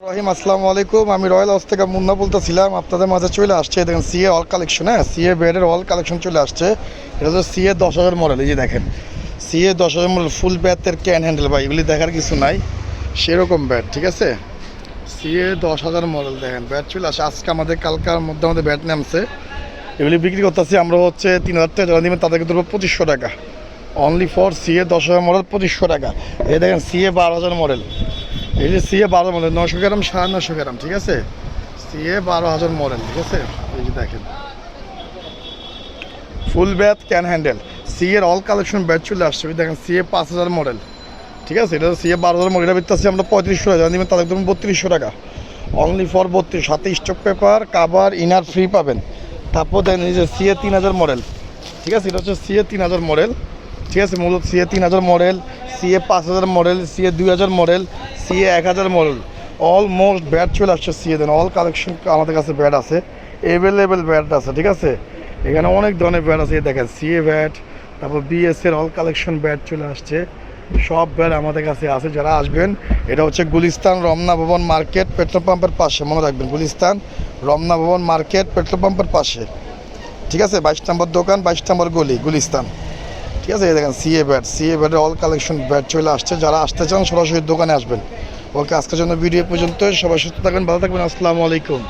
রহিম আসসালামু আলাইকুম। আমি রয়্যাল হাউস থেকে মুন্না বলতেছিলাম। আপনাদের মাঝে চলে আসছে দেখেন সিএ অল কালেকশন। হ্যাঁ, সিএ বেডের অল কালেকশন চলে আসছে। এটা হচ্ছে সিএ 10,000 মডেল। এই যে দেখেন সিএ 10,000 মডেল ফুল ব্যাটের ক্যান হ্যান্ডেল। ভাই এগুলি দেখার কিছু নাই, সেরকম ব্যাট। ঠিক আছে, সিএ 10,000 মডেল দেখেন ব্যাট চলে আসে। আজকে কালকার মধ্যে আমাদের ব্যাট নামছে। এগুলি বিক্রি করতেছি আমরা হচ্ছে 3,000 টাকা যারা নেবেন তাদেরকে দেবো 2500 টাকা। অনলি ফর সিএ 10,000 মডেল 2500 টাকা। এই দেখেন সিএ 12,000 মডেল। এই যে সিএ 12 মডেল 900 গ্রাম 950 গ্রাম। ঠিক আছে, সিএ 12,000 মডেল। ঠিক আছে, এই যে দেখেন ফুল ব্যাথ ক্যান হ্যান্ডেল সিএর অল কালেকশন ব্যাট চলে আসছে। ওই দেখেন সিএ 5,000 মডেল। ঠিক আছে, এটা সিএ 12,000 মডেল। এটা বিকতেছি আমরা 3500 টাকা নেবেন তাদের দেবেন 3200 টাকা। Only for 32। সাথে stock paper cover inner free পাবেন। তারপর দেখেন এই যে সিএ 3,000 মডেল। ঠিক আছে, এটা হচ্ছে সিএ 3,000 মডেল। ঠিক আছে, মূলত CA 3,000 model, CA 5,000 model, CA 2,000 model, CA 1,000 model. Almost bat চলে আসছে সিএ দেন। অল কালেকশন আমাদের কাছে ব্যাট আছে, অ্যাভেলেবেল ব্যাট আছে। ঠিক আছে, এখানে অনেক ধরনের ব্যাট আছে। দেখেন সিএ ব্যাট, তারপর বিএসের অল কালেকশন ব্যাট চলে আসছে। সব ব্যাট আমাদের কাছে আছে। যারা আসবেন, এটা হচ্ছে গুলিস্তান রমনা ভবন মার্কেট পেট্রোল পাম্পের পাশে। মনে রাখবেন, গুলিস্তান রমনা ভবন মার্কেট পেট্রোল পাম্পের পাশে। ঠিক আছে, 22 নম্বর দোকান, 22 নম্বর গলি, গুলিস্তান। ঠিক আছে, এই দেখেন সিএ ব্যাট, সিএ ব্যাটের অল কালেকশন ব্যাট চলে আসছে। যারা আসতে চান সরাসরি দোকানে আসবেন। ওকে, আজকের জন্য ভিডিও পর্যন্ত। সবাই সুস্থ থাকবেন, ভালো থাকবেন। আসসালামু আলাইকুম।